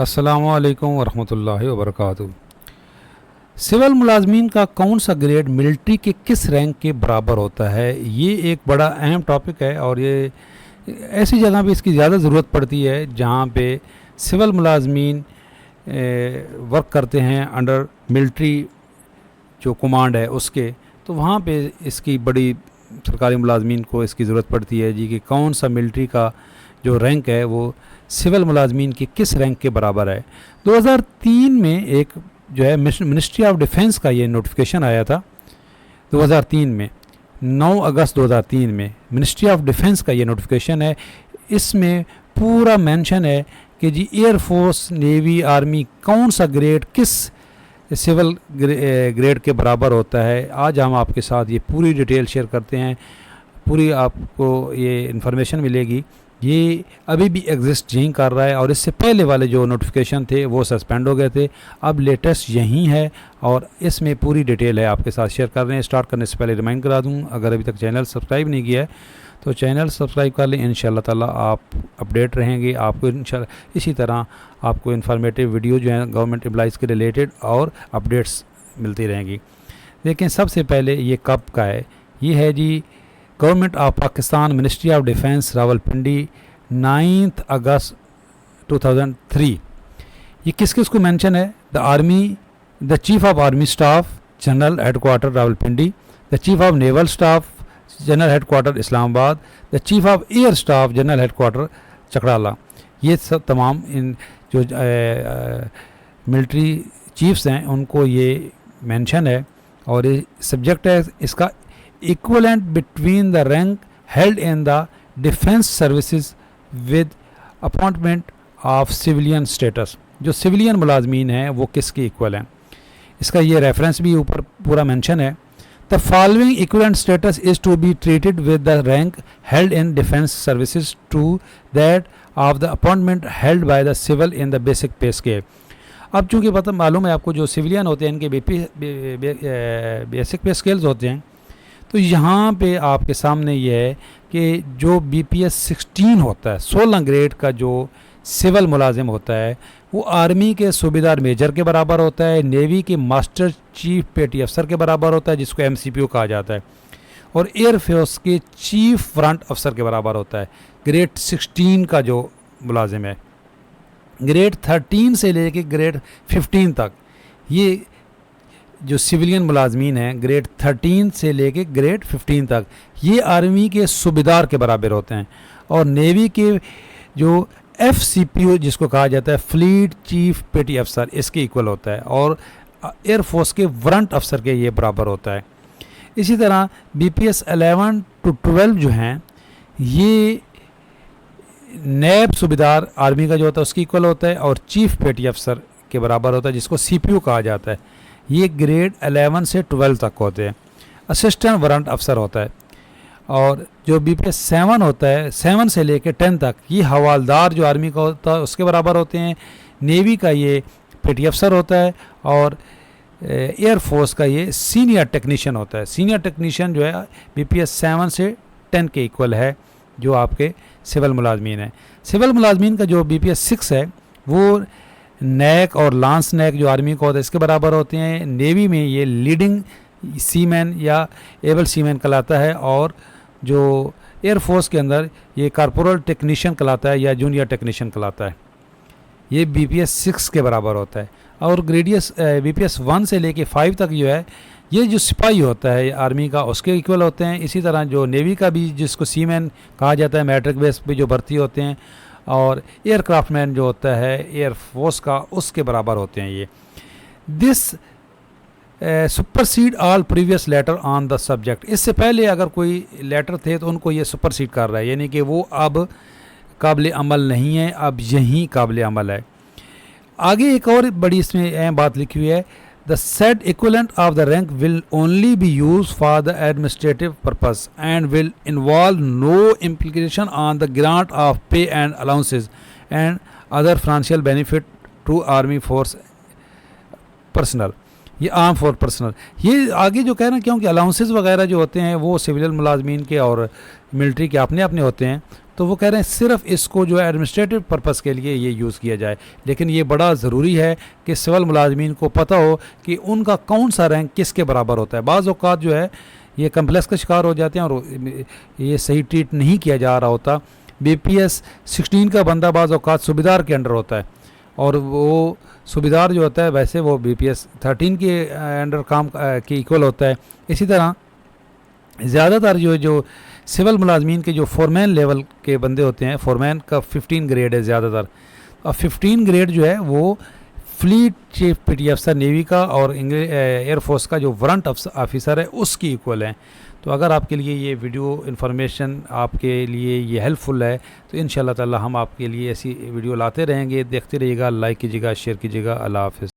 अस्सलामुअलैकुम वरहमतुल्लाहि वबरकातुहू। सिविल मुलाजमीन का कौन सा ग्रेड मिलिट्री के किस रैंक के बराबर होता है, ये एक बड़ा अहम टॉपिक है और ये ऐसी जगह पे इसकी ज़्यादा ज़रूरत पड़ती है जहाँ पे सिविल मुलाजमीन वर्क करते हैं अंडर मिलिट्री जो कमांड है उसके, तो वहाँ पे इसकी बड़ी सरकारी मुलाजमीन को इसकी ज़रूरत पड़ती है जी कि कौन सा मिलिट्री का जो रैंक है वो सिविल मुलाजमीन के किस रैंक के बराबर है। 2003 में एक जो है मिनिस्ट्री ऑफ डिफेंस का ये नोटिफिकेशन आया था। 2003 में 9 अगस्त 2003 में मिनिस्ट्री ऑफ डिफेंस का ये नोटिफिकेशन है। इसमें पूरा मेंशन है कि जी एयरफोर्स, नेवी, आर्मी कौन सा ग्रेड किस सिविल ग्रेड के बराबर होता है। आज हम आपके साथ ये पूरी डिटेल शेयर करते हैं, पूरी आपको ये इन्फॉर्मेशन मिलेगी। ये अभी भी एग्जिस्ट यहीं कर रहा है और इससे पहले वाले जो नोटिफिकेशन थे वो सस्पेंड हो गए थे। अब लेटेस्ट यहीं है और इसमें पूरी डिटेल है आपके साथ शेयर कर रहे हैं। स्टार्ट करने से पहले रिमाइंड करा दूं, अगर अभी तक चैनल सब्सक्राइब नहीं किया है तो चैनल सब्सक्राइब कर लें। इंशाल्लाह ताला आप अपडेट रहेंगे। आपको इंशाल्लाह इसी तरह आपको इन्फॉर्मेटिव वीडियो जो है गवर्नमेंट एम्प्लॉइज़ के रिलेटेड और अपडेट्स मिलती रहेंगी। लेकिन सबसे पहले ये कब का है, ये है जी government of Pakistan, ministry of defence, Rawalpindi, 9 August 2003। ये किस किस को मेंशन है? The army, the chief of army staff general headquarter Rawalpindi, the chief of naval staff general headquarter Islamabad, the chief of air staff general headquarter Chaklala. ये सब तमाम इन जो मिलिट्री चीफ्स हैं उनको ये मेंशन है और ये सब्जेक्ट है इसका equivalent between the rank held in the defense services with appointment of civilian status। जो सिविलियन मुलाजमीन हैं वो किसके इक्वल हैं, इसका ये रेफरेंस भी ऊपर पूरा मेंशन है। The following equivalent status is to be treated with the rank held in defense services to that of the appointment held by the civil in the basic pay scale। अब चूँकि पता मालूम है आपको जो सिविलियन होते हैं इनके बेसिक पे स्केल्स होते हैं, तो यहाँ पे आपके सामने ये है कि जो BPS 16 होता है, 16 ग्रेड का जो सिविल मुलाजिम होता है वो आर्मी के सूबेदार मेजर के बराबर होता है, नेवी के मास्टर चीफ पेटी अफसर के बराबर होता है जिसको MCPO कहा जाता है, और एयरफोर्स के चीफ फ्रंट अफसर के बराबर होता है। ग्रेड 16 का जो मुलाजिम है, ग्रेड 13 से लेके ग्रेड 15 तक, ये जो सिविलियन मुलाजमीन हैं ग्रेड 13 से लेके ग्रेड 15 तक, ये आर्मी के सूबेदार के बराबर होते हैं। और नेवी के जो FCPO जिसको कहा जाता है फ्लीट चीफ पेटी अफसर, इसके इक्वल होता है, और एयरफोर्स के वारंट अफसर के ये बराबर होता है। इसी तरह BPS 11 to 12 जो हैं ये नैब सूबेदार आर्मी का जो होता है उसकी इक्वल होता है और चीफ पेटी अफसर के बराबर होता है जिसको CPO कहा जाता है। ये ग्रेड 11 से 12 तक होते हैं। असिस्टेंट वारंट अफसर होता है। और जो BPS 7 होता है 7 से लेकर 10 तक, ये हवालदार जो आर्मी का होता है उसके बराबर होते हैं। नेवी का ये पेटी अफसर होता है और एयरफोर्स का ये सीनियर टेक्नीशियन होता है। सीनियर टेक्नीशियन जो है BPS 7 से 10 के इक्वल है जो आपके सिविल मुलाजमीन है। सिविल मुलाजमीन का जो BPS 6 है वो नैक और लांस नैक जो आर्मी को होता है इसके बराबर होते हैं। नेवी में ये लीडिंग सीमैन या एबल सीमैन कहलाता है और जो एयरफोर्स के अंदर ये कॉर्पोरल टेक्नीशियन कहलाता है या जूनियर टेक्नीशियन कहलाता है। ये BPS 6 के बराबर होता है। और ग्रेडियस BPS 1 से लेके 5 तक जो है ये जो सिपाही होता है आर्मी का उसके इक्वल होते हैं। इसी तरह जो नेवी का भी जिसको सीमैन कहा जाता है मैट्रिक बेस पे जो भर्ती होते हैं, और एयरक्राफ्टमैन जो होता है एयरफोर्स का उसके बराबर होते हैं। ये this supersede all previous later on the subject. इससे पहले अगर कोई लेटर थे तो उनको ये सुपरसीड कर रहा है, यानी कि वो अब काबिल अमल नहीं है, अब यही काबिल अमल है। आगे एक और बड़ी इसमें अहम बात लिखी हुई है, the said equivalent of the rank will only be use for the administrative purpose and will involve no implication on the grant of pay and allowances and other financial benefit to army force personnel. ये arm force personnel, ये आगे जो कह रहे हैं क्योंकि allowances वगैरह जो होते हैं वो सिविलियन मुलाजमीन के और मिलिट्री के अपने अपने होते हैं, तो वो कह रहे हैं सिर्फ इसको जो है एडमिनिस्ट्रेटिव पर्पस के लिए ये यूज़ किया जाए। लेकिन ये बड़ा ज़रूरी है कि सिविल मुलाजमीन को पता हो कि उनका कौन सा रैंक किसके बराबर होता है। बाज़ औक़ात जो है ये कम्प्लेक्स का शिकार हो जाते हैं और ये सही ट्रीट नहीं किया जा रहा होता। BPS 16 का बंदा बाज़ औक़ात सूबेदार के अंडर होता है, और वो सूबेदार जो होता है वैसे वो BPS 13 के अंडर काम के इक्वल होता है। इसी तरह ज़्यादातर जो सिविल मुलाजमीन के जो फोरमैन लेवल के बंदे होते हैं, फोरमैन का 15 ग्रेड है ज़्यादातर, और 15 ग्रेड जो है वो फ्लीट चीफ पेटी अफसर नेवी का और एयरफोर्स का जो वारंट ऑफिसर है उसकी इक्वल है। तो अगर आपके लिए ये वीडियो इन्फॉर्मेशन आपके लिए ये हेल्पफुल है तो इंशाल्लाह ताला हम आपके लिए ऐसी वीडियो लाते रहेंगे। देखते रहिएगा, लाइक कीजिएगा, शेयर कीजिएगा। अल्लाह हाफ़िज़।